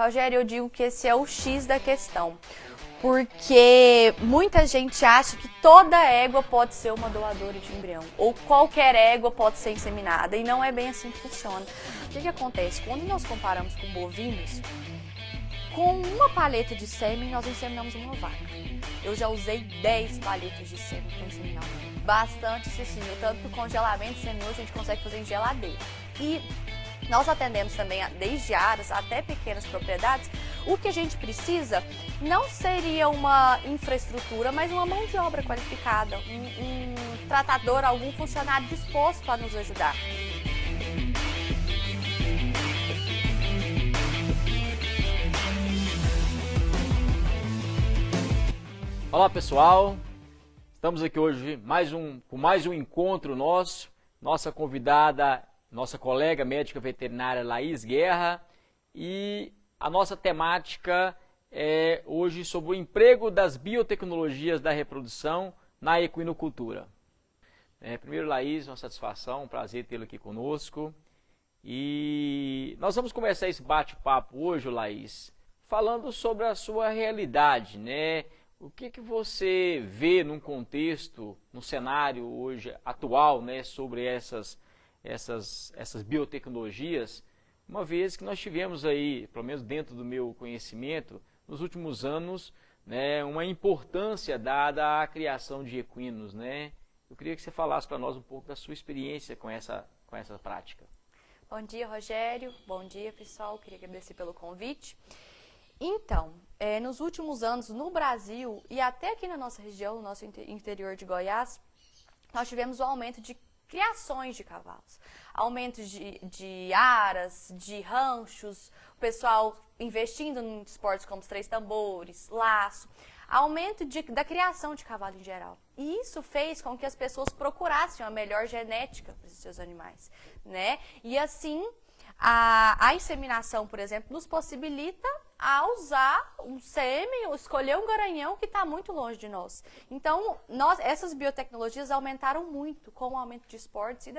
Rogério, eu digo que esse é o X da questão, porque muita gente acha que toda égua pode ser uma doadora de embrião, ou qualquer égua pode ser inseminada, e não é bem assim que funciona. O que acontece? Quando nós comparamos com bovinos, com uma paleta de sêmen, nós inseminamos uma vaca. Eu já usei 10 paletas de sêmen para inseminar. Bastante acessível, tanto que o congelamento de sêmen hoje a gente consegue fazer em geladeira. E nós atendemos também desde áreas até pequenas propriedades. O que a gente precisa não seria uma infraestrutura, mas uma mão de obra qualificada, um tratador, algum funcionário disposto a nos ajudar. Olá pessoal, estamos aqui hoje com mais um encontro nosso. Nossa convidada, nossa colega médica veterinária Laís Guerra, e a nossa temática é hoje sobre o emprego das biotecnologias da reprodução na equinocultura. Primeiro, Laís, uma satisfação, um prazer tê-la aqui conosco. E nós vamos começar esse bate-papo hoje, Laís, falando sobre a sua realidade, né? O que você vê num contexto, no cenário hoje atual, né, sobre essas biotecnologias, uma vez que nós tivemos aí, pelo menos dentro do meu conhecimento, nos últimos anos, né, uma importância dada à criação de equinos, né? Eu queria que você falasse para nós um pouco da sua experiência com essa prática. Bom dia, Rogério. Bom dia, pessoal. Queria agradecer pelo convite. Então, nos últimos anos, no Brasil e até aqui na nossa região, no nosso interior de Goiás, nós tivemos um aumento de criações de cavalos, aumento de aras, de ranchos, o pessoal investindo em esportes como os três tambores, laço, aumento da criação de cavalo em geral. E isso fez com que as pessoas procurassem a melhor genética para os seus animais, né? E assim, a inseminação, por exemplo, nos possibilita a usar um sêmen ou escolher um garanhão que está muito longe de nós. Então, essas biotecnologias aumentaram muito com o aumento de esportes e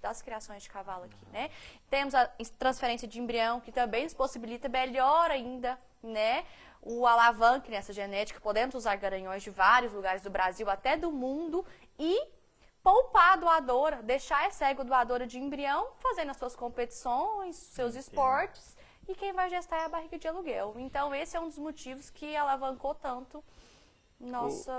das criações de cavalo aqui, né? Temos a transferência de embrião, que também nos possibilita melhor ainda, né, o alavanque nessa genética. Podemos usar garanhões de vários lugares do Brasil, até do mundo, e poupar a doadora, deixar essa égua doadora de embrião fazendo as suas competições, seus esportes, e quem vai gestar é a barriga de aluguel. Então, esse é um dos motivos que alavancou tanto nosso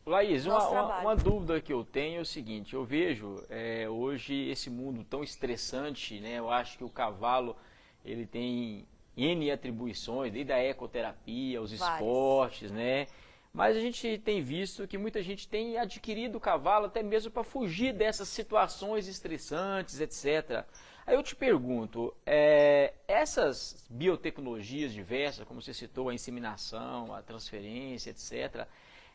Laís, trabalho. Uma dúvida que eu tenho é o seguinte: eu vejo hoje esse mundo tão estressante, né? Eu acho que o cavalo ele tem N atribuições, desde a ecoterapia, os esportes, né? Mas a gente tem visto que muita gente tem adquirido o cavalo até mesmo para fugir dessas situações estressantes, etc. Aí eu te pergunto, essas biotecnologias diversas, como você citou, a inseminação, a transferência, etc.,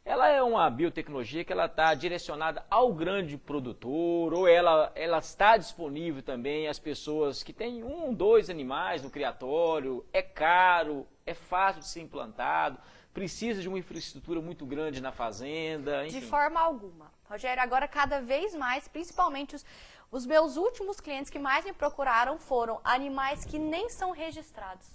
ela é uma biotecnologia que ela está direcionada ao grande produtor, ou ela está disponível também às pessoas que têm 1, 2 animais no criatório, é caro, é fácil de ser implantado, precisa de uma infraestrutura muito grande na fazenda, enfim. De forma alguma. Rogério, agora cada vez mais, principalmente os meus últimos clientes que mais me procuraram foram animais que nem são registrados.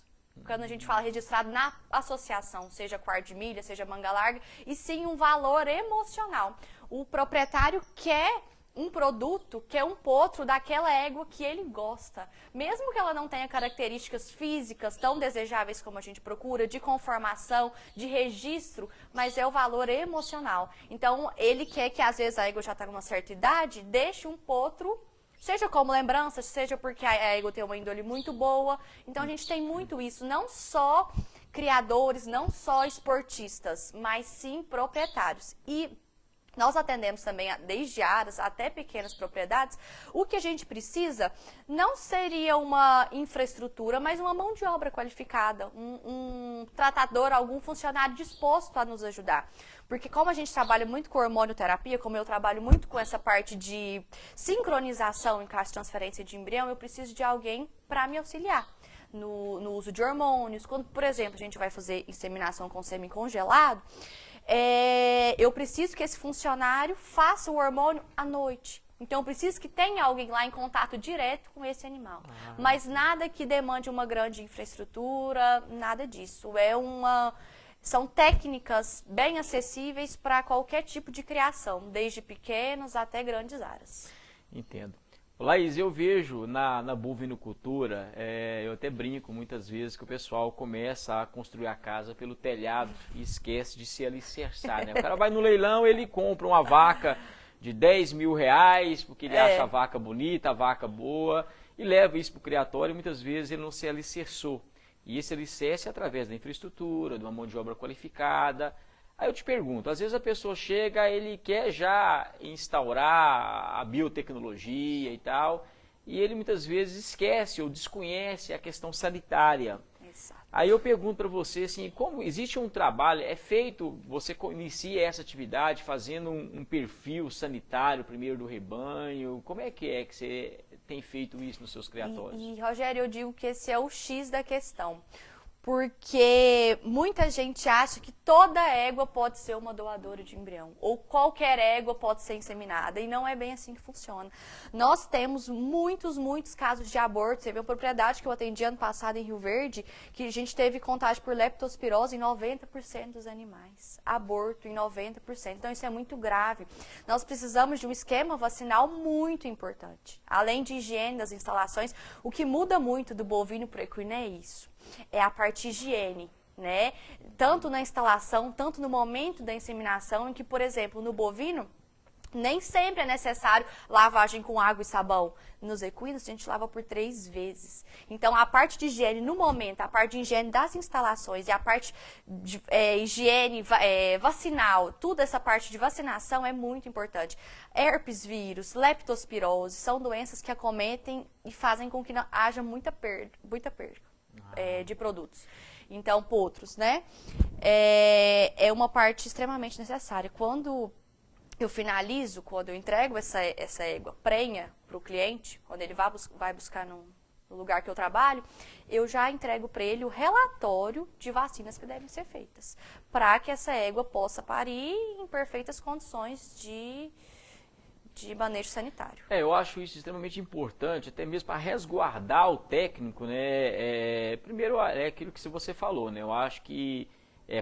Quando a gente fala registrado na associação, seja quarto de milha, seja manga larga, e sim um valor emocional. O proprietário quer um produto, quer um potro daquela égua que ele gosta. Mesmo que ela não tenha características físicas tão desejáveis como a gente procura, de conformação, de registro, mas é o valor emocional. Então, ele quer que, às vezes, a égua já está numa certa idade, deixe um potro, seja como lembrança, seja porque a égua tem uma índole muito boa. Então, a gente tem muito isso, não só criadores, não só esportistas, mas sim proprietários. E nós atendemos também desde áreas até pequenas propriedades. O que a gente precisa não seria uma infraestrutura, mas uma mão de obra qualificada, um tratador, algum funcionário disposto a nos ajudar. Porque como a gente trabalha muito com hormonioterapia, como eu trabalho muito com essa parte de sincronização em caso de transferência de embrião, eu preciso de alguém para me auxiliar no uso de hormônios. Quando, por exemplo, a gente vai fazer inseminação com sêmen congelado, eu preciso que esse funcionário faça o hormônio à noite. Então, eu preciso que tenha alguém lá em contato direto com esse animal. Mas nada que demande uma grande infraestrutura, nada disso. São técnicas bem acessíveis para qualquer tipo de criação, desde pequenos até grandes áreas. Entendo. Laís, eu vejo na bovinocultura, eu até brinco muitas vezes que o pessoal começa a construir a casa pelo telhado e esquece de se alicerçar, né? O cara vai no leilão, ele compra uma vaca de 10 mil reais, porque ele acha a vaca bonita, a vaca boa, e leva isso para o criatório e muitas vezes ele não se alicerçou. E esse alicerce é através da infraestrutura, de uma mão de obra qualificada. Aí eu te pergunto, às vezes a pessoa chega, ele quer já instaurar a biotecnologia e tal, e ele muitas vezes esquece ou desconhece a questão sanitária. Exato. Aí eu pergunto para você, assim, como existe um trabalho, é feito, você inicia essa atividade fazendo um perfil sanitário primeiro do rebanho, como é que você tem feito isso nos seus criatórios? E Rogério, eu digo que esse é o X da questão. Porque muita gente acha que toda égua pode ser uma doadora de embrião, ou qualquer égua pode ser inseminada, e não é bem assim que funciona. Nós temos muitos casos de aborto. Teve uma propriedade que eu atendi ano passado em Rio Verde, que a gente teve contágio por leptospirose em 90% dos animais. Aborto em 90%. Então isso é muito grave. Nós precisamos de um esquema vacinal muito importante. Além de higiene das instalações, o que muda muito do bovino para o equino é isso. É a parte de higiene, né? Tanto na instalação, tanto no momento da inseminação, em que, por exemplo, no bovino, nem sempre é necessário lavagem com água e sabão. Nos equinos, a gente lava por 3 vezes. Então, a parte de higiene no momento, a parte de higiene das instalações e a parte de higiene vacinal, toda essa parte de vacinação é muito importante. Herpes vírus, leptospirose, são doenças que acometem e fazem com que não haja muita perda de produtos. Então, potros, né? É uma parte extremamente necessária. Quando eu finalizo, quando eu entrego essa égua prenha para o cliente, quando ele vai buscar no lugar que eu trabalho, eu já entrego para ele o relatório de vacinas que devem ser feitas, para que essa égua possa parir em perfeitas condições de manejo sanitário. Eu acho isso extremamente importante, até mesmo para resguardar o técnico, né? Primeiro, é aquilo que você falou, né? Eu acho que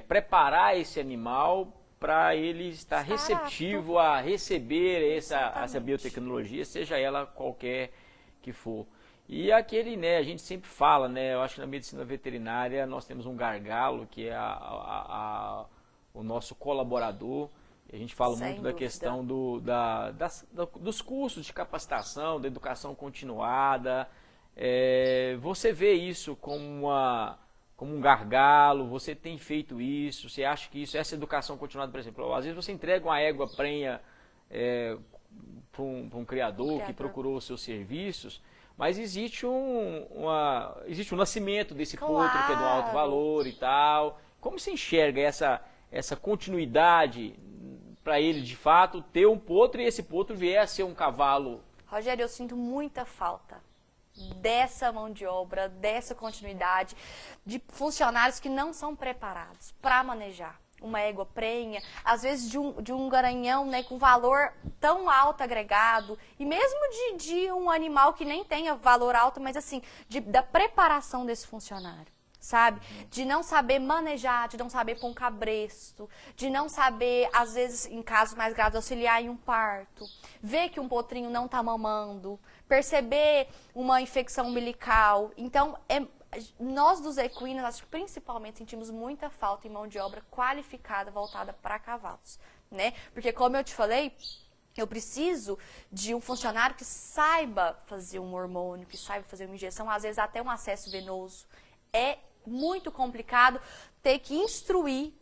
preparar esse animal para ele estar receptivo a receber essa biotecnologia, seja ela qualquer que for. E aquele, né, a gente sempre fala, né? Eu acho que na medicina veterinária nós temos um gargalo, que é o nosso colaborador. A gente fala muito da questão dos cursos de capacitação, da educação continuada. Você vê isso como um gargalo? Você tem feito isso? Você acha que essa educação continuada, por exemplo, às vezes você entrega uma égua prenha para um criador que procurou os seus serviços, mas existe existe um nascimento desse potro que é de um alto valor e tal. Como você enxerga essa continuidade para ele, de fato, ter um potro e esse potro vier a ser um cavalo? Rogério, eu sinto muita falta dessa mão de obra, dessa continuidade, de funcionários que não são preparados para manejar uma égua prenha, às vezes de um garanhão, né, com valor tão alto agregado, e mesmo de um animal que nem tenha valor alto, mas assim, da preparação desse funcionário. Sabe? De não saber manejar, de não saber pôr um cabresto, de não saber, às vezes, em casos mais graves, auxiliar em um parto, ver que um potrinho não está mamando, perceber uma infecção umbilical. Então, nós dos equinos, acho que principalmente sentimos muita falta em mão de obra qualificada voltada para cavalos, né? Porque, como eu te falei, eu preciso de um funcionário que saiba fazer um hormônio, que saiba fazer uma injeção, às vezes até um acesso venoso. É muito complicado ter que instruir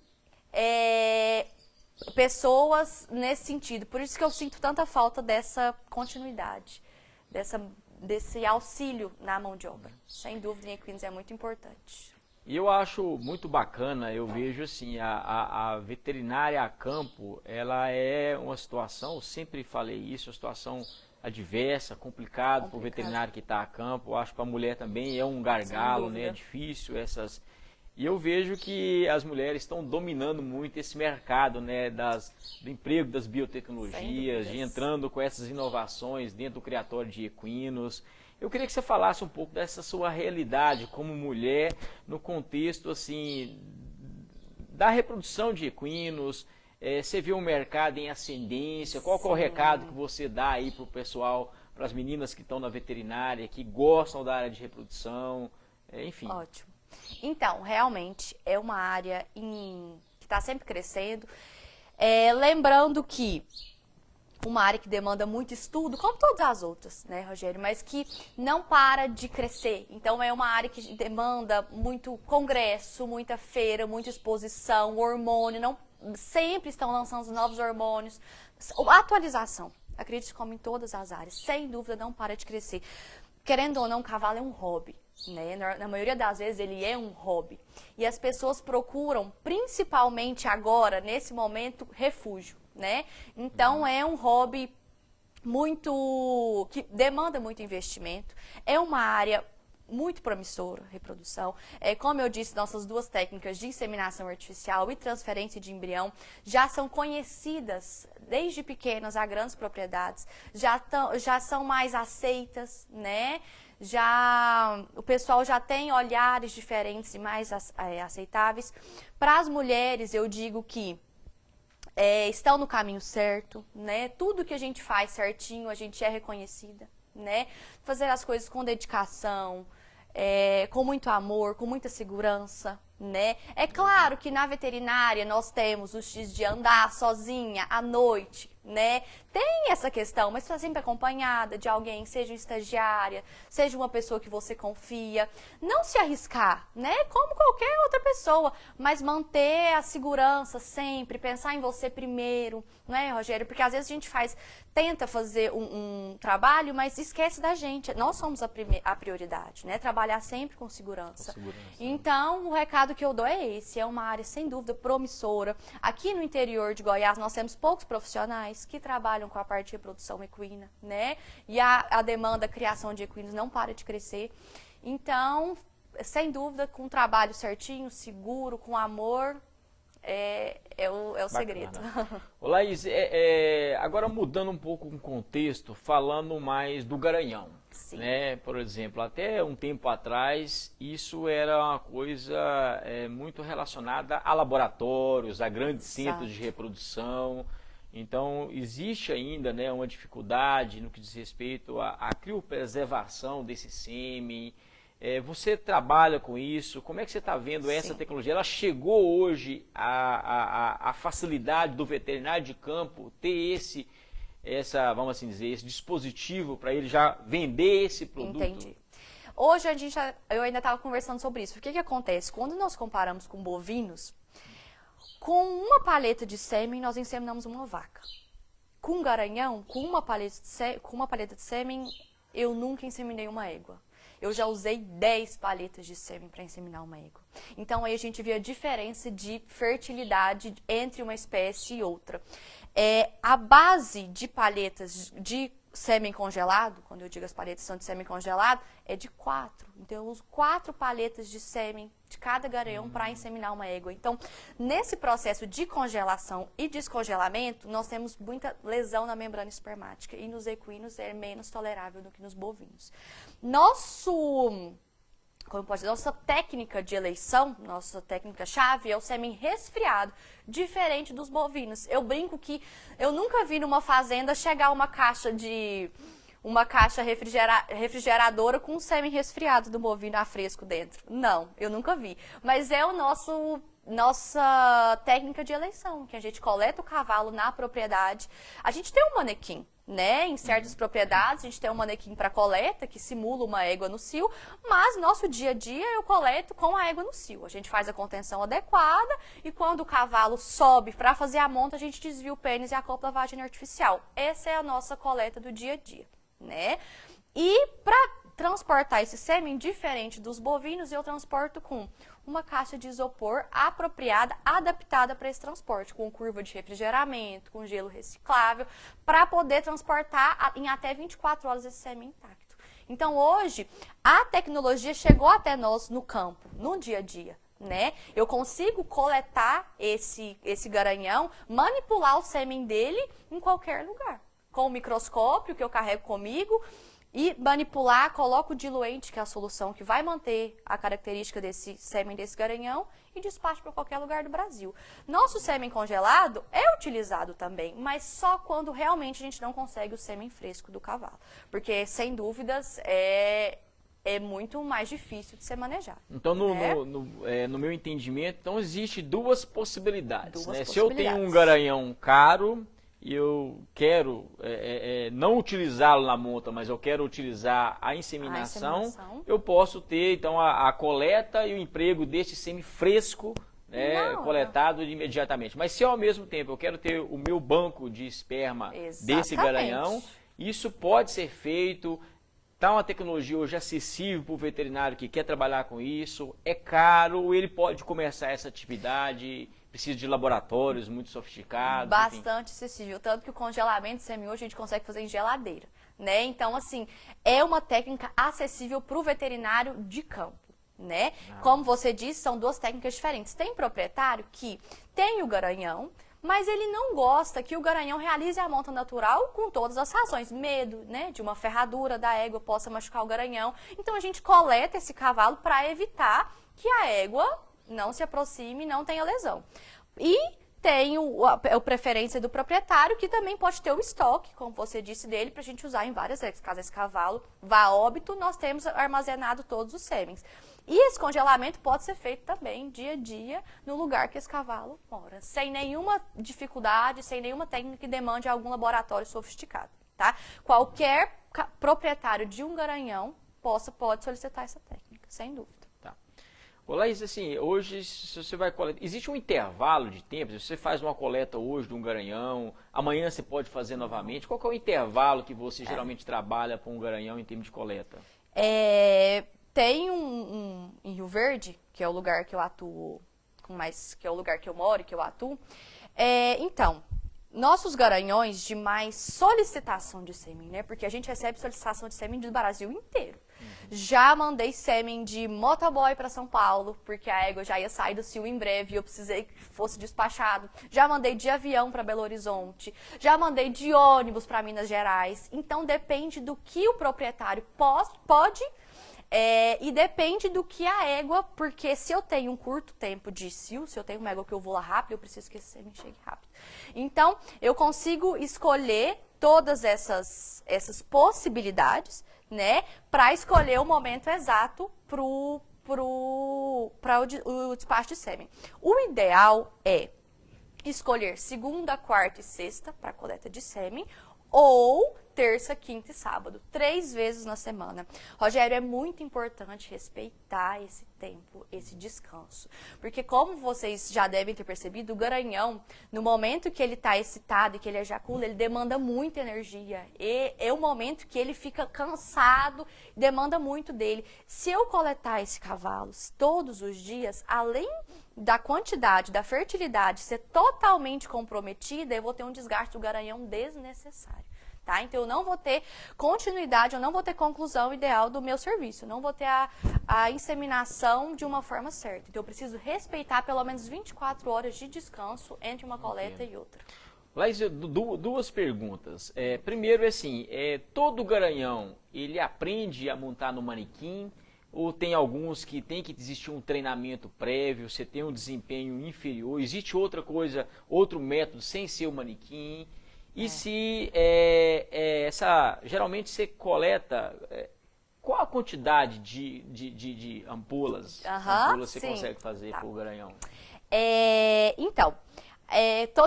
pessoas nesse sentido. Por isso que eu sinto tanta falta dessa continuidade, desse auxílio na mão de obra. Sem dúvida, em equinos é muito importante. E eu acho muito bacana, eu vejo assim, a veterinária a campo, ela é uma situação, eu sempre falei isso, uma situação adversa, complicado para o veterinário que está a campo. Eu acho que para a mulher também é um gargalo, né? É difícil E eu vejo que as mulheres estão dominando muito esse mercado, né, do emprego das biotecnologias, de entrando com essas inovações dentro do criatório de equinos. Eu queria que você falasse um pouco dessa sua realidade como mulher no contexto assim da reprodução de equinos. Você vê um mercado em ascendência? Qual que é o recado que você dá aí para o pessoal, para as meninas que estão na veterinária, que gostam da área de reprodução, enfim? Ótimo. Então, realmente é uma área que está sempre crescendo. Lembrando que uma área que demanda muito estudo, como todas as outras, né, Rogério? Mas que não para de crescer. Então, é uma área que demanda muito congresso, muita feira, muita exposição, hormônio. Não sempre estão lançando novos hormônios. Atualização. Acredito como em todas as áreas. Sem dúvida, não para de crescer. Querendo ou não, o cavalo é um hobby. Né? Na maioria das vezes ele é um hobby. E as pessoas procuram, principalmente agora, nesse momento, refúgio. Né? Então é um hobby que demanda muito investimento. É uma área muito promissora, reprodução. Como eu disse, nossas duas técnicas de inseminação artificial e transferência de embrião já são conhecidas desde pequenas a grandes propriedades, já são mais aceitas, né? O pessoal já tem olhares diferentes e mais aceitáveis. Para as mulheres, eu digo que estão no caminho certo, né? Tudo que a gente faz certinho, a gente é reconhecida, né? Fazer as coisas com dedicação, com muito amor, com muita segurança, né? É claro que na veterinária nós temos o X de andar sozinha à noite, né? Tem essa questão, mas está sempre acompanhada de alguém, seja uma estagiária, seja uma pessoa que você confia. Não se arriscar, né? Como qualquer outra pessoa, mas manter a segurança sempre, pensar em você primeiro, não é, Rogério? Porque às vezes a gente tenta fazer um trabalho, mas esquece da gente. Nós somos a prioridade, né? Trabalhar sempre com segurança. Então, o recado que eu dou é esse. É uma área, sem dúvida, promissora. Aqui no interior de Goiás, nós temos poucos profissionais que trabalham com a parte de reprodução equina, né? E a demanda, a criação de equinos não para de crescer. Então, sem dúvida, com um trabalho certinho, seguro, com amor, é o segredo. Ô, Laís, agora mudando um pouco o contexto, falando mais do garanhão. Sim. Né? Por exemplo, até um tempo atrás, isso era uma coisa muito relacionada a laboratórios, a grandes centros de reprodução. Então, existe ainda, né, uma dificuldade no que diz respeito à criopreservação desse sêmen. Você trabalha com isso? Como é que você está vendo essa tecnologia? Ela chegou hoje a facilidade do veterinário de campo ter vamos assim dizer, esse dispositivo para ele já vender esse produto? Entendi. Hoje eu ainda estava conversando sobre isso. O que acontece? Quando nós comparamos com bovinos, com uma paleta de sêmen, nós inseminamos uma vaca. Com garanhão, com uma paleta de sêmen, eu nunca inseminei uma égua. Eu já usei 10 paletas de sêmen para inseminar uma égua. Então, aí a gente vê a diferença de fertilidade entre uma espécie e outra. A base de paletas de sêmen congelado, quando eu digo as paletas são de sêmen congelado, é de 4. Então, eu uso 4 paletas de sêmen de cada garanhão para inseminar uma égua. Então, nesse processo de congelação e descongelamento, nós temos muita lesão na membrana espermática. E nos equinos é menos tolerável do que nos bovinos. Nossa técnica de eleição, nossa técnica-chave é o sêmen resfriado, diferente dos bovinos. Eu brinco que eu nunca vi numa fazenda chegar uma caixa refrigeradora com sêmen resfriado do bovino a fresco dentro. Não, eu nunca vi. Mas é nossa técnica de eleição, que a gente coleta o cavalo na propriedade. A gente tem um manequim, né? Em certas propriedades, a gente tem um manequim para coleta, que simula uma égua no cio, mas nosso dia a dia eu coleto com a égua no cio. A gente faz a contenção adequada e quando o cavalo sobe para fazer a monta, a gente desvia o pênis e acopla a vagina artificial. Essa é a nossa coleta do dia a dia, né? E para transportar esse sêmen, diferente dos bovinos, eu transporto com uma caixa de isopor apropriada, adaptada para esse transporte, com curva de refrigeramento, com gelo reciclável, para poder transportar em até 24 horas esse sêmen intacto. Então, hoje, a tecnologia chegou até nós no campo, no dia a dia, né? Eu consigo coletar esse garanhão, manipular o sêmen dele em qualquer lugar. Com o microscópio que eu carrego comigo e manipular, coloco o diluente, que é a solução que vai manter a característica desse sêmen, desse garanhão, e despacho para qualquer lugar do Brasil. Nosso sêmen congelado é utilizado também, mas só quando realmente a gente não consegue o sêmen fresco do cavalo. Porque, sem dúvidas, é muito mais difícil de ser manejado. Então, né? no meu entendimento, então existe duas possibilidades. Duas né? possibilidades. Se eu tenho um garanhão caro e eu quero não utilizá-lo na monta, mas eu quero utilizar a inseminação, eu posso ter então a coleta e o emprego deste sêmen fresco, coletado imediatamente. Mas se ao mesmo tempo eu quero ter o meu banco de esperma desse garanhão, isso pode ser feito. Está uma tecnologia hoje acessível para o veterinário que quer trabalhar com isso, é caro, ele pode começar essa atividade, precisa de laboratórios muito sofisticados. Bastante acessível, tanto que o congelamento de sêmen hoje a gente consegue fazer em geladeira, né? Então, assim, é uma técnica acessível para o veterinário de campo, né? Como você disse, são duas técnicas diferentes. Tem proprietário que tem o garanhão, mas ele não gosta que o garanhão realize a monta natural com todas as razões. Medo, né, de uma ferradura da égua possa machucar o garanhão. Então, a gente coleta esse cavalo para evitar que a égua não se aproxime e não tenha lesão. E tem a preferência do proprietário, que também pode ter o estoque, como você disse, dele, para a gente usar em várias vezes. Caso esse cavalo vá a óbito, nós temos armazenado todos os sêmens. E esse congelamento pode ser feito também, dia a dia, no lugar que esse cavalo mora, sem nenhuma dificuldade, sem nenhuma técnica que demande algum laboratório sofisticado, tá? Qualquer proprietário de um garanhão pode solicitar essa técnica, sem dúvida. Ô Laís, assim, hoje se você vai coletar, existe um intervalo de tempo? Se você faz uma coleta hoje de um garanhão, amanhã você pode fazer novamente, qual que é o intervalo que você geralmente trabalha para um garanhão em termos de coleta? Tem em Rio Verde, que é o lugar que eu atuo, que é o lugar que eu moro e que eu atuo. Então, nossos garanhões de mais solicitação de sêmen, né? Porque a gente recebe solicitação de sêmen do Brasil inteiro. Já mandei sêmen de motoboy para São Paulo, porque a égua já ia sair do cio em breve e eu precisei que fosse despachado. Já mandei de avião para Belo Horizonte. Já mandei de ônibus para Minas Gerais. Então, depende do que o proprietário pode e depende do que a égua, porque se eu tenho um curto tempo de cio, se eu tenho uma égua que eu vou lá rápido, eu preciso que esse sêmen chegue rápido. Então, eu consigo escolher todas essas possibilidades, né, para escolher o momento exato para o despacho de sêmen. O ideal é escolher segunda, quarta e sexta para coleta de sêmen, ou terça, quinta e sábado, 3 vezes na semana. Rogério, é muito importante respeitar esse tempo, esse descanso. Porque como vocês já devem ter percebido, o garanhão, no momento que ele está excitado e que ele ejacula, ele demanda muita energia. E é o momento que ele fica cansado, demanda muito dele. Se eu coletar esse cavalo todos os dias, além da quantidade, da fertilidade ser totalmente comprometida, eu vou ter um desgaste do garanhão desnecessário. Tá? Então, eu não vou ter continuidade, eu não vou ter conclusão ideal do meu serviço, eu não vou ter a inseminação de uma forma certa. Então, eu preciso respeitar pelo menos 24 horas de descanso entre uma coleta e outra. Laís, duas perguntas. Primeiro, assim, todo garanhão, ele aprende a montar no manequim? Ou tem alguns que tem que existir um treinamento prévio, você tem um desempenho inferior? Existe outra coisa, outro método sem ser o manequim? E se geralmente você coleta, qual a quantidade de ampolas, você consegue fazer por garanhão? Então,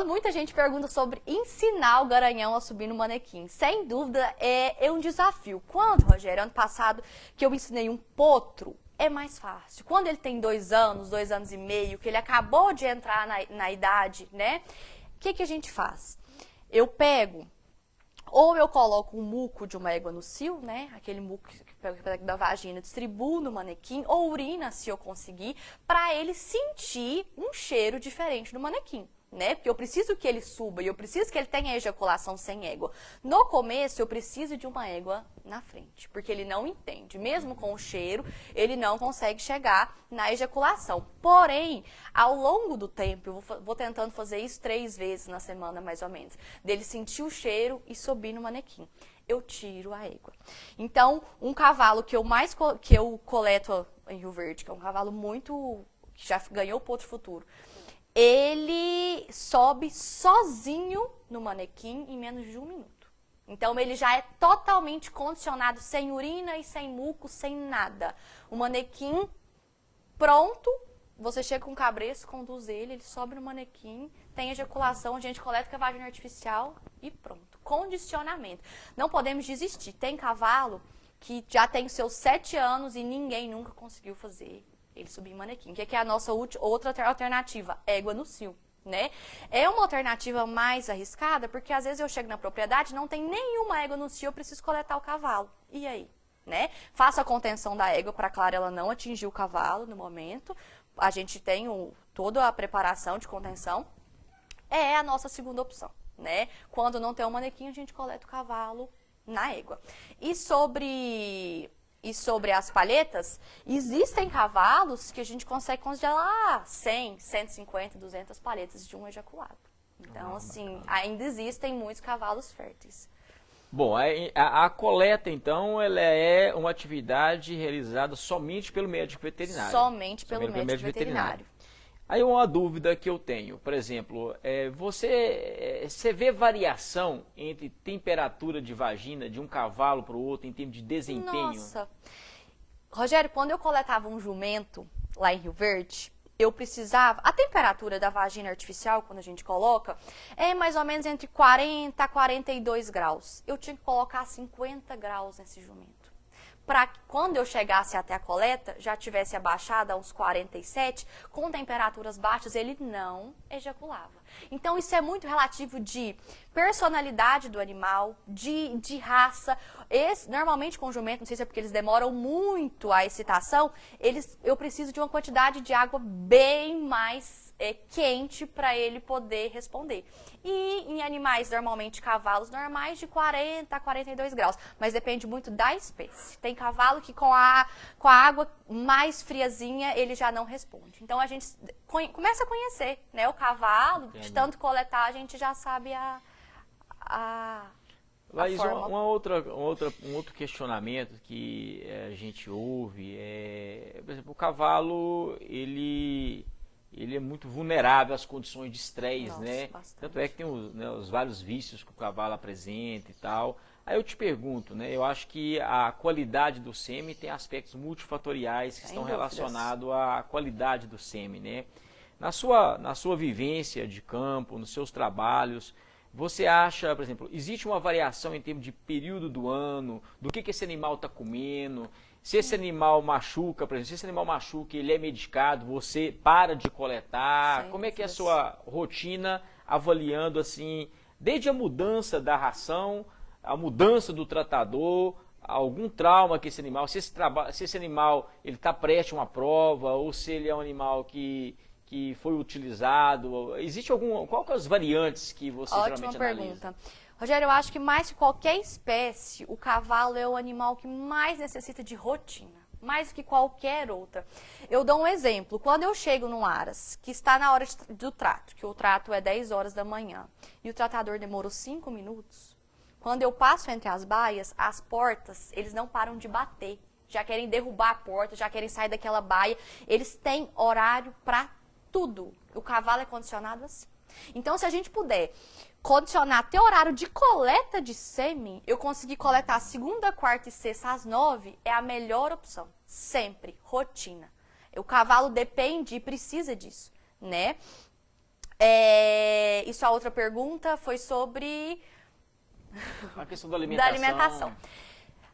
muita gente pergunta sobre ensinar o garanhão a subir no manequim. Sem dúvida, é um desafio. Quando, Rogério, ano passado, que eu ensinei um potro, é mais fácil. Quando ele tem 2 anos, 2 anos e meio, que ele acabou de entrar na idade, né? O que a gente faz? Eu pego, ou eu coloco um muco de uma égua no cio, né? Aquele muco que pega da vagina, distribuo no manequim, ou urina, se eu conseguir, para ele sentir um cheiro diferente do manequim. né? Porque eu preciso que ele suba e eu preciso que ele tenha ejaculação sem égua. No começo, eu preciso de uma égua na frente, porque ele não entende. Mesmo com o cheiro, ele não consegue chegar na ejaculação. Porém, ao longo do tempo, eu vou tentando fazer isso 3 vezes na semana, mais ou menos, dele sentir o cheiro e subir no manequim. Eu tiro a égua. Então, um cavalo que eu coleto em Rio Verde, que é um cavalo que já ganhou o Potro Futuro, ele sobe sozinho no manequim em menos de 1 minuto. Então, ele já é totalmente condicionado, sem urina e sem muco, sem nada. O manequim pronto, você chega com o cabresto, conduz ele sobe no manequim, tem ejaculação, a gente coleta com a vagina artificial e pronto. Condicionamento. Não podemos desistir. Tem cavalo que já tem os seus 7 anos e ninguém nunca conseguiu fazer ele subir em manequim. O que é a nossa outra alternativa? Égua no cio, né? É uma alternativa mais arriscada, porque às vezes eu chego na propriedade, não tem nenhuma égua no cio, eu preciso coletar o cavalo. E aí? Né? Faço a contenção da égua para, claro, ela não atingir o cavalo no momento. A gente tem toda a preparação de contenção. É a nossa segunda opção, né? Quando não tem um manequim, a gente coleta o cavalo na égua. E sobre as palhetas, existem cavalos que a gente consegue congelar 100, 150, 200 palhetas de um ejaculado. Então, assim, ainda existem muitos cavalos férteis. Bom, a coleta, então, ela é uma atividade realizada somente pelo médico veterinário. Somente pelo médico veterinário. Aí uma dúvida que eu tenho, por exemplo, você vê variação entre temperatura de vagina de um cavalo para o outro em termos de desempenho? Nossa! Rogério, quando eu coletava um jumento lá em Rio Verde, eu precisava... A temperatura da vagina artificial, quando a gente coloca, é mais ou menos entre 40 a 42 graus. Eu tinha que colocar 50 graus nesse jumento. Para que quando eu chegasse até a coleta, já tivesse abaixado a uns 47, com temperaturas baixas, ele não ejaculava. Então, isso é muito relativo de personalidade do animal, de raça. Normalmente, com jumento, não sei se é porque eles demoram muito a excitação, eu preciso de uma quantidade de água bem mais quente para ele poder responder. E em animais, normalmente cavalos normais, de 40 a 42 graus. Mas depende muito da espécie. Tem cavalo que com a água mais friazinha, ele já não responde. Então, a gente começa a conhecer, né, o cavalo. Entendi. De tanto coletar, a gente já sabe Laís, um outro questionamento que a gente ouve por exemplo, o cavalo, ele é muito vulnerável às condições de estresse, né? Bastante. Tanto é que tem os vários vícios que o cavalo apresenta e tal. Aí eu te pergunto, né? Eu acho que a qualidade do sêmen tem aspectos multifatoriais que estão relacionados à qualidade do sêmen, né? Na sua vivência de campo, nos seus trabalhos, você acha, por exemplo, existe uma variação em termos de período do ano, do que esse animal está comendo? Se esse animal machuca, por exemplo, se esse animal machuca e ele é medicado, você para de coletar? Sim, como é que é a sua rotina avaliando, assim, desde a mudança da ração, a mudança do tratador, algum trauma que esse animal, se esse animal está prestes a uma prova, ou se ele é um animal que foi utilizado? Existe qual que é as variantes que você geralmente analisa? Ótima pergunta. Rogério, eu acho que mais que qualquer espécie, o cavalo é o animal que mais necessita de rotina, mais do que qualquer outra. Eu dou um exemplo. Quando eu chego no aras, que está na hora do trato, que o trato é 10 horas da manhã, e o tratador demorou 5 minutos, quando eu passo entre as baias, as portas, eles não param de bater. Já querem derrubar a porta, já querem sair daquela baia. Eles têm horário para tudo. O cavalo é condicionado assim. Então, se a gente puder condicionar até horário de coleta de sêmen, eu conseguir coletar segunda, quarta e sexta às 9, é a melhor opção. Sempre. Rotina. O cavalo depende e precisa disso, né? Isso, a outra pergunta foi sobre... A questão da alimentação.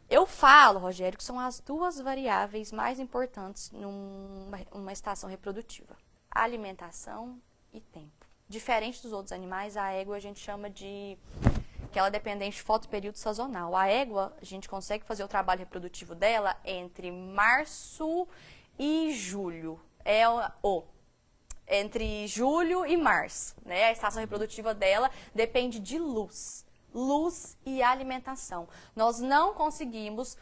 Eu falo, Rogério, que são as 2 variáveis mais importantes numa estação reprodutiva. Alimentação e tempo. Diferente dos outros animais, a égua a gente chama de que ela é dependente de fotoperíodo sazonal. A égua, a gente consegue fazer o trabalho reprodutivo dela entre março e julho. entre julho e março, né? A estação reprodutiva dela depende de luz e alimentação. Nós não conseguimos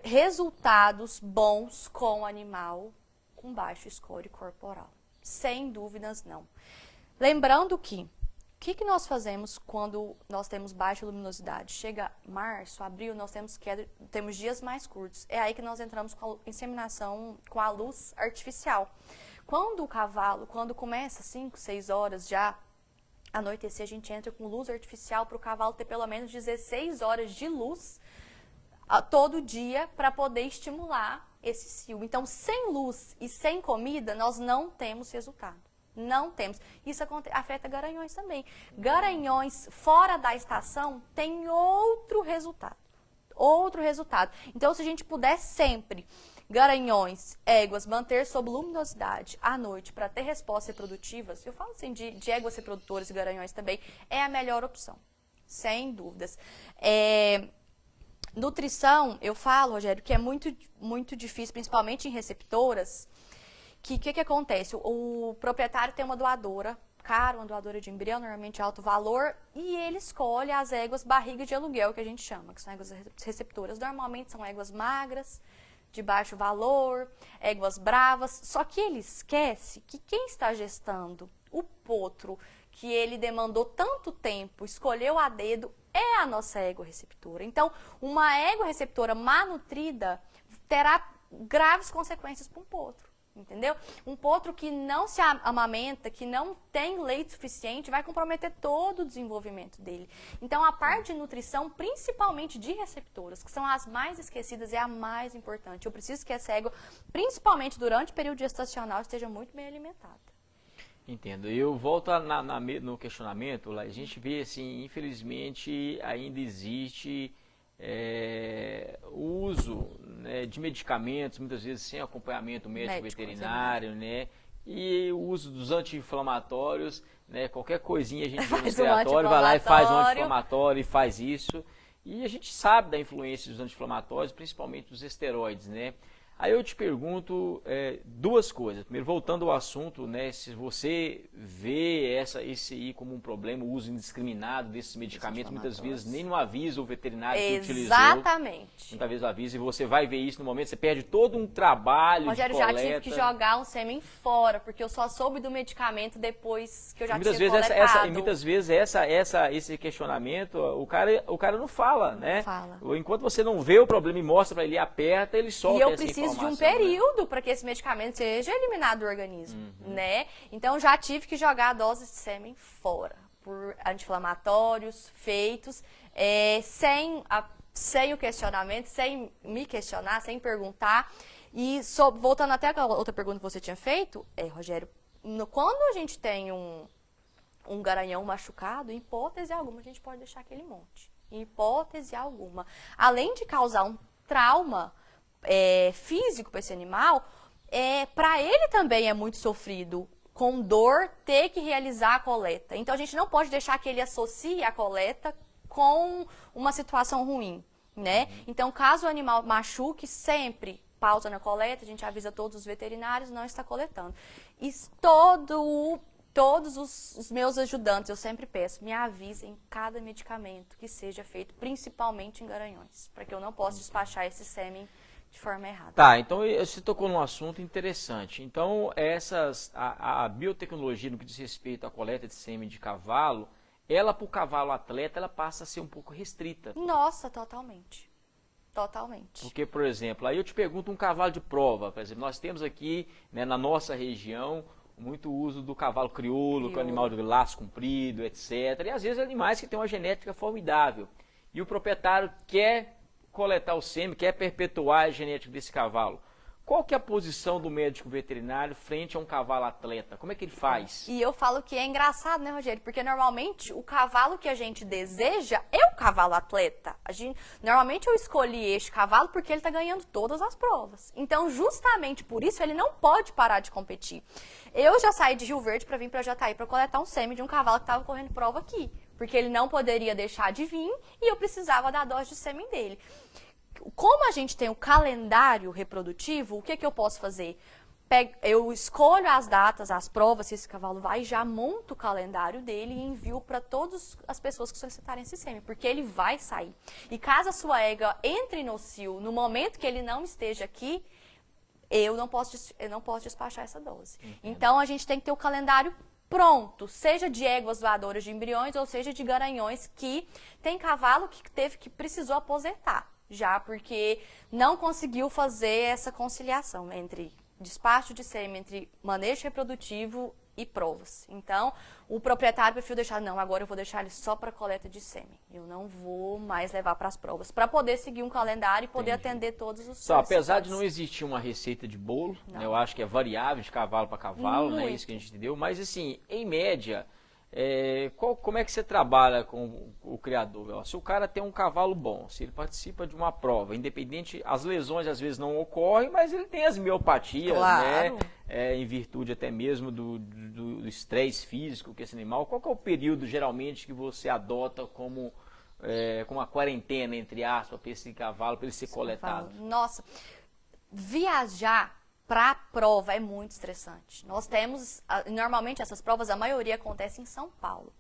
resultados bons com o animal com baixo score corporal. Sem dúvidas, não. Lembrando que, o que nós fazemos quando nós temos baixa luminosidade? Chega março, abril, nós temos dias mais curtos. É aí que nós entramos com a inseminação com a luz artificial. Quando o cavalo, quando começa 5, 6 horas já, anoitecer, a gente entra com luz artificial para o cavalo ter pelo menos 16 horas de luz todo dia para poder estimular esse cio. Então, sem luz e sem comida, nós não temos resultado. Não temos. Isso afeta garanhões também. Garanhões fora da estação tem outro resultado. Outro resultado. Então, se a gente puder sempre, garanhões, éguas, manter sob luminosidade à noite para ter respostas reprodutivas, eu falo assim de éguas reprodutoras e garanhões também, é a melhor opção. Sem dúvidas. Nutrição, eu falo, Rogério, que é muito, muito difícil, principalmente em receptoras, que acontece? O proprietário tem uma doadora, cara, uma doadora de embrião, normalmente alto valor, e ele escolhe as éguas barriga de aluguel, que a gente chama, que são éguas receptoras. Normalmente são éguas magras, de baixo valor, éguas bravas, só que ele esquece que quem está gestando o potro, que ele demandou tanto tempo, escolheu a dedo, é a nossa égua receptora. Então, uma égua receptora mal nutrida terá graves consequências para um potro, entendeu? Um potro que não se amamenta, que não tem leite suficiente, vai comprometer todo o desenvolvimento dele. Então, a parte de nutrição, principalmente de receptoras, que são as mais esquecidas, é a mais importante. Eu preciso que essa égua, principalmente durante o período gestacional, esteja muito bem alimentada. Entendo. Eu volto no questionamento, lá, a gente vê assim, infelizmente ainda existe o uso, né, de medicamentos, muitas vezes sem acompanhamento médico veterinário, né, e o uso dos anti-inflamatórios, né, qualquer coisinha a gente vê no respiratório, vai lá e faz um anti-inflamatório e faz isso. E a gente sabe da influência dos anti-inflamatórios, principalmente dos esteroides, né? Aí eu te pergunto duas coisas. Primeiro, voltando ao assunto, né, se você vê esse aí como um problema, o uso indiscriminado desses medicamentos, muitas vezes nem não avisa o veterinário que utilizou. Exatamente. Muitas vezes avisa e você vai ver isso no momento, você perde todo um trabalho Rogério, de coleta. já tive que jogar um sêmen fora, porque eu só soube do medicamento depois que eu já tinha coletado. Muitas vezes esse questionamento, o cara não fala, né? Não fala. Enquanto você não vê o problema e mostra para ele, aperta, ele solta essa informação. De um período, né, para que esse medicamento seja eliminado do organismo, né? Então, já tive que jogar a dose de sêmen fora, por anti-inflamatórios feitos, sem o questionamento, sem me questionar, sem perguntar. E voltando até a outra pergunta que você tinha feito, Rogério, quando a gente tem um garanhão machucado, em hipótese alguma, a gente pode deixar aquele monte. Em hipótese alguma. Além de causar um trauma físico para esse animal, para ele também é muito sofrido, com dor, ter que realizar a coleta. Então, a gente não pode deixar que ele associe a coleta com uma situação ruim, né? Então, caso o animal machuque, sempre pausa na coleta, a gente avisa todos os veterinários, não está coletando. E todos os meus ajudantes, eu sempre peço, me avisem cada medicamento que seja feito, principalmente em garanhões, para que eu não possa despachar esse sêmen de forma errada. Tá, então você tocou num assunto interessante. Então, a biotecnologia no que diz respeito à coleta de sêmen de cavalo, ela para o cavalo atleta, ela passa a ser um pouco restrita. Nossa, totalmente. Totalmente. Porque, por exemplo, aí eu te pergunto um cavalo de prova, por exemplo, nós temos aqui, né, na nossa região, muito uso do cavalo crioulo, que é um animal de laço comprido, etc. E às vezes animais que têm uma genética formidável. E o proprietário quer coletar o sêmen, quer perpetuar a genética desse cavalo. Qual que é a posição do médico veterinário frente a um cavalo atleta? Como é que ele faz? E eu falo que é engraçado, né, Rogério? Porque normalmente o cavalo que a gente deseja é o cavalo atleta. Normalmente eu escolhi este cavalo porque ele está ganhando todas as provas. Então, justamente por isso, ele não pode parar de competir. Eu já saí de Rio Verde para vir para Jataí para coletar um sêmen de um cavalo que estava correndo prova aqui. Porque ele não poderia deixar de vir e eu precisava da dose de sêmen dele. Como a gente tem o calendário reprodutivo, o que eu posso fazer? eu escolho as datas, as provas, se esse cavalo vai, já monto o calendário dele e envio para todas as pessoas que solicitarem esse sêmen, porque ele vai sair. E caso a sua égua entre no cio no momento que ele não esteja aqui, eu não posso despachar essa dose. Então, a gente tem que ter o calendário pronto, seja de éguas doadoras de embriões ou seja de garanhões que tem cavalo que precisou aposentar, já porque não conseguiu fazer essa conciliação entre despacho de sêmen, entre manejo reprodutivo e provas. Então, o proprietário preferiu deixar, não, agora eu vou deixar ele só para coleta de sêmen. Eu não vou mais levar para as provas, para poder seguir um calendário e poder atender todos os apesar de não existir uma receita de bolo, né, eu acho que é variável de cavalo para cavalo, né, isso que a gente entendeu, mas assim, em média, como é que você trabalha com o criador? Se o cara tem um cavalo bom, se ele participa de uma prova, independente, as lesões às vezes não ocorrem, mas ele tem as miopatias, claro, né? Em virtude até mesmo do estresse físico que esse animal. Qual que é o período geralmente que você adota como uma quarentena, entre aspas, para esse cavalo, para ele ser coletado? Nossa, viajar para a prova é muito estressante. Nós temos, normalmente essas provas, a maioria acontece em São Paulo.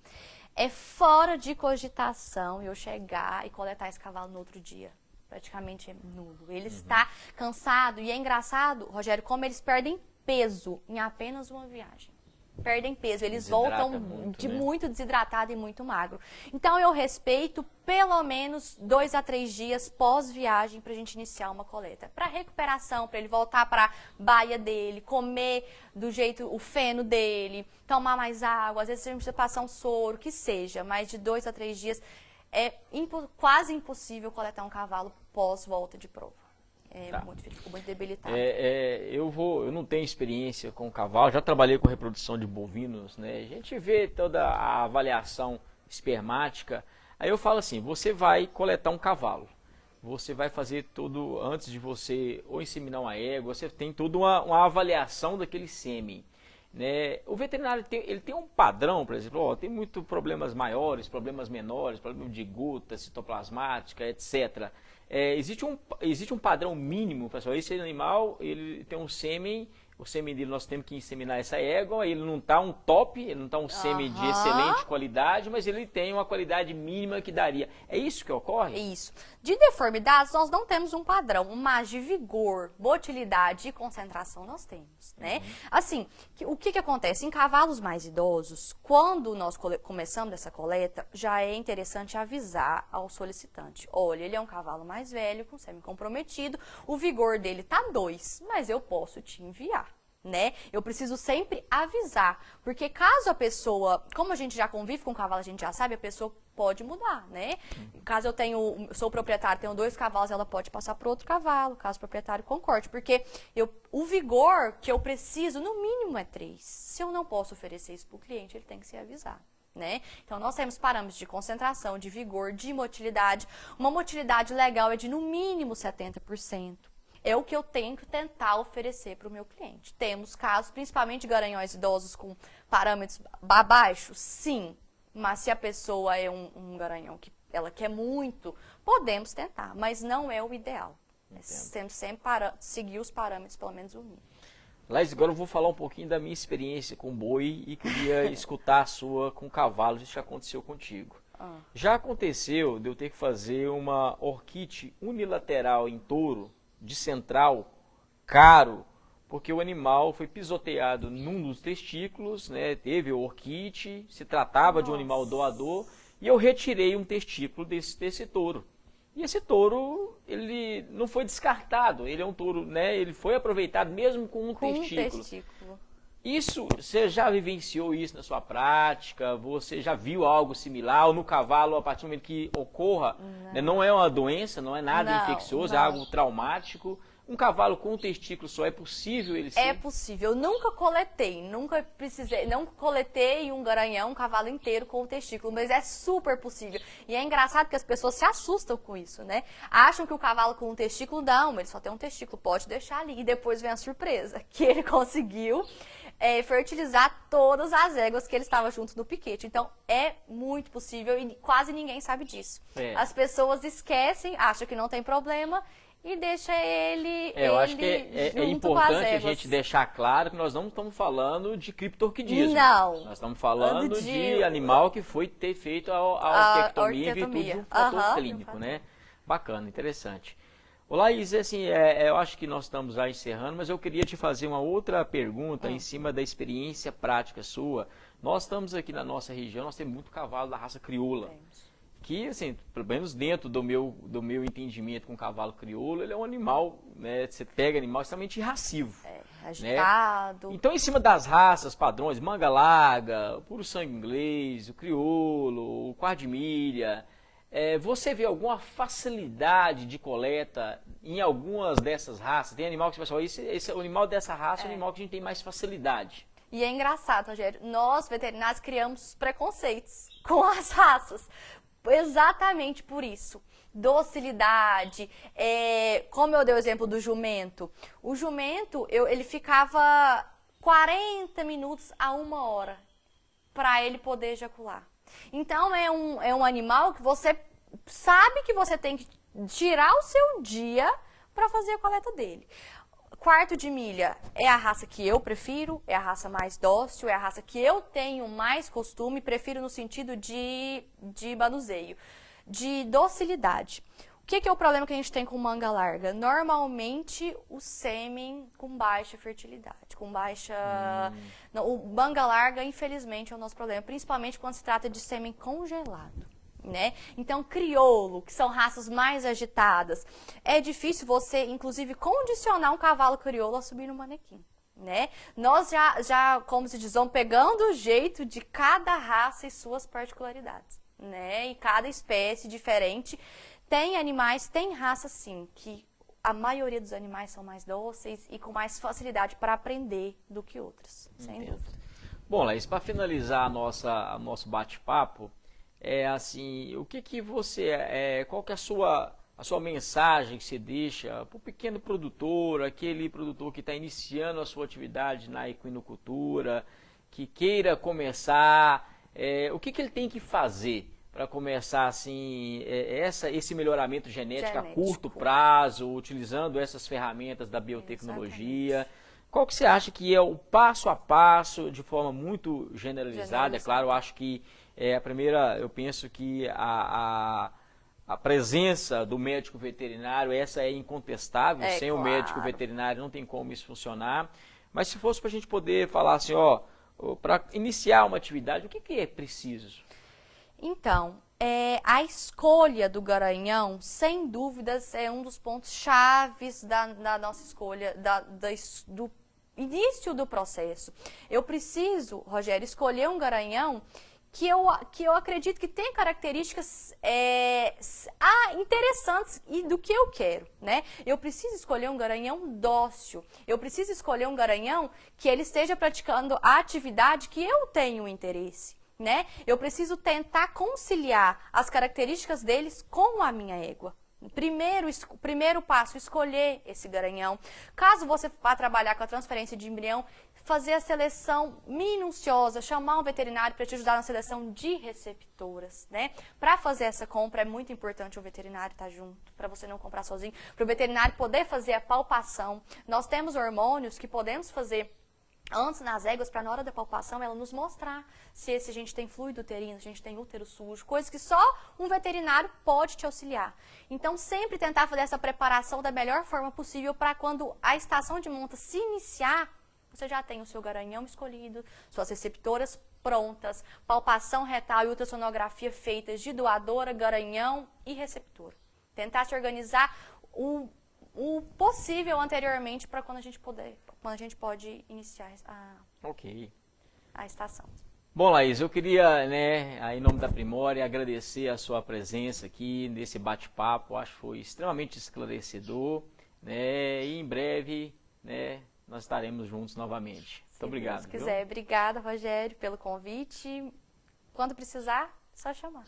É fora de cogitação eu chegar e coletar esse cavalo no outro dia. Praticamente é nulo. Ele está cansado e é engraçado, Rogério, como eles perdem peso em apenas uma viagem. Perdem peso, eles voltam muito desidratado e muito magro. Então eu respeito pelo menos 2 a 3 dias pós-viagem para a gente iniciar uma coleta. Para recuperação, para ele voltar para a baia dele, comer do jeito, o feno dele, tomar mais água, às vezes a gente precisa passar um soro, que seja, mas de 2 a 3 dias é quase impossível coletar um cavalo pós-volta de prova. Fico muito debilitado. Eu não tenho experiência com cavalo, já trabalhei com reprodução de bovinos, né? A gente vê toda a avaliação espermática. Aí eu falo assim, você vai coletar um cavalo, você vai fazer tudo, antes de você ou inseminar uma égua, você tem toda uma avaliação daquele sêmen. Né? O veterinário ele tem um padrão, por exemplo, tem muitos problemas maiores, problemas menores, problema de gota, citoplasmática, etc. Existe um padrão mínimo, pessoal. Esse animal ele tem um sêmen, o sêmen dele nós temos que inseminar essa égua, ele não está um top, ele não está um sêmen de excelente qualidade, mas ele tem uma qualidade mínima que daria. É isso que ocorre? Isso. De deformidades nós não temos um padrão, mas de vigor, motilidade e concentração nós temos, né? Assim, o que acontece? Em cavalos mais idosos, quando nós começamos essa coleta, já é interessante avisar ao solicitante. Olha, ele é um cavalo mais velho, com sêmen comprometido, o vigor dele tá 2, mas eu posso te enviar. Né? Eu preciso sempre avisar, porque caso a pessoa, como a gente já convive com o cavalo, a gente já sabe, a pessoa pode mudar, né? Caso eu sou proprietário, tenho 2 cavalos, ela pode passar para outro cavalo, caso o proprietário concorde, porque o vigor que eu preciso, no mínimo, é 3. Se eu não posso oferecer isso para o cliente, ele tem que ser avisado. Né? Então, nós temos parâmetros de concentração, de vigor, de motilidade. Uma motilidade legal é de, no mínimo, 70%. É o que eu tenho que tentar oferecer para o meu cliente. Temos casos, principalmente de garanhões idosos com parâmetros baixos, sim. Mas se a pessoa é um garanhão que ela quer muito, podemos tentar, mas não é o ideal. Temos sempre seguir os parâmetros, pelo menos o mínimo. Laís, agora eu vou falar um pouquinho da minha experiência com boi e queria escutar a sua com cavalos, isso já aconteceu contigo. Já aconteceu de eu ter que fazer uma orquite unilateral em touro, de central, caro, porque o animal foi pisoteado num dos testículos, né, teve orquite, se tratava de um animal doador, e eu retirei um testículo desse touro. E esse touro, ele não foi descartado, ele é um touro, né, ele foi aproveitado mesmo com um testículo. Isso, você já vivenciou isso na sua prática? Você já viu algo similar? Ou no cavalo, a partir do momento que ocorra, né, não é uma doença, não é nada infeccioso, é algo traumático. Um cavalo com um testículo só, é possível ele ser? É possível. Eu nunca coletei, não coletei um garanhão, um cavalo inteiro com o testículo, mas é super possível. E é engraçado que as pessoas se assustam com isso, né? Acham que o cavalo com um testículo, não, ele só tem um testículo, pode deixar ali. E depois vem a surpresa, que ele conseguiu fertilizar todas as éguas que ele estava junto no piquete. Então, é muito possível e quase ninguém sabe disso. As pessoas esquecem, acham que não tem problema, e deixa ele, eu acho que é junto importante com as a éguas. gente deixar claro que nós não estamos falando de criptorquidismo. Não. Nós estamos falando de animal que foi ter feito a orquiectomia em virtude de um fator clínico, né? Bacana, interessante. Ô Laís, assim, eu acho que nós estamos já encerrando, mas eu queria te fazer uma outra pergunta em cima da experiência prática sua. Nós estamos aqui na nossa região, nós temos muito cavalo da raça crioula. Que, assim, pelo menos dentro do meu entendimento com o cavalo crioulo, ele é um animal, né? Você pega animal extremamente irracivo. Agitado. Né? Então, em cima das raças, padrões, manga larga, puro sangue inglês, o crioulo, o quarto de milha, você vê alguma facilidade de coleta em algumas dessas raças? Tem animal que você vai falar, esse animal dessa raça é um animal que a gente tem mais facilidade. E é engraçado, Rogério, nós veterinários criamos preconceitos com as raças. Exatamente por isso. Docilidade, como eu dei o exemplo do jumento. O jumento, ele ficava 40 minutos a 1 hora para ele poder ejacular. Então, é um animal que você sabe que você tem que tirar o seu dia para fazer a coleta dele. Quarto de milha é a raça que eu prefiro, é a raça mais dócil, é a raça que eu tenho mais costume, prefiro no sentido de manuseio, de docilidade. O que é o problema que a gente tem com manga larga? Normalmente o sêmen com baixa fertilidade, com baixa... Não, o manga larga, infelizmente, é o nosso problema, principalmente quando se trata de sêmen congelado. Né? Então, crioulo, que são raças mais agitadas, é difícil você, inclusive, condicionar um cavalo crioulo a subir no manequim, né? Nós já, como se diz, vamos pegando o jeito de cada raça e suas particularidades, né? E cada espécie diferente. Tem animais, tem raças, sim, que a maioria dos animais são mais dóceis e com mais facilidade para aprender do que outras, sem dúvida. Bom, Laís, para finalizar o nosso bate-papo, assim, o que você, qual que é a sua mensagem que você deixa para o pequeno produtor, aquele produtor que está iniciando a sua atividade na equinocultura, que queira começar, o que ele tem que fazer para começar assim, esse melhoramento genético a curto prazo, utilizando essas ferramentas da biotecnologia? Exatamente. Qual que você acha que é o passo a passo, de forma muito generalizada? É claro, eu acho que a primeira, eu penso que a presença do médico veterinário, essa é incontestável, sem o médico veterinário não tem como isso funcionar. Mas se fosse para a gente poder falar assim, para iniciar uma atividade, o que é preciso? Então, a escolha do garanhão, sem dúvidas, é um dos pontos chaves da nossa escolha, do início do processo. Eu preciso, Rogério, escolher um garanhão que eu acredito que tem características interessantes e do que eu quero, né? Eu preciso escolher um garanhão dócil, eu preciso escolher um garanhão que ele esteja praticando a atividade que eu tenho interesse, né? Eu preciso tentar conciliar as características deles com a minha égua. Primeiro passo, escolher esse garanhão. Caso você vá trabalhar com a transferência de embrião, fazer a seleção minuciosa, chamar um veterinário para te ajudar na seleção de receptoras, né? Para fazer essa compra é muito importante o veterinário estar junto, para você não comprar sozinho, para o veterinário poder fazer a palpação. Nós temos hormônios que podemos fazer antes nas éguas, para na hora da palpação ela nos mostrar se a gente tem fluido uterino, se a gente tem útero sujo, coisas que só um veterinário pode te auxiliar. Então, sempre tentar fazer essa preparação da melhor forma possível para quando a estação de monta se iniciar, você já tem o seu garanhão escolhido, suas receptoras prontas, palpação retal e ultrassonografia feitas de doadora, garanhão e receptor. Tentar se organizar o possível anteriormente para quando a gente pode iniciar a estação. Bom, Laís, eu queria, em nome da Primore, agradecer a sua presença aqui nesse bate-papo. Acho que foi extremamente esclarecedor, e em breve, nós estaremos juntos novamente. Muito obrigado. Se quiser, obrigada, Rogério, pelo convite. Quando precisar, só chamar.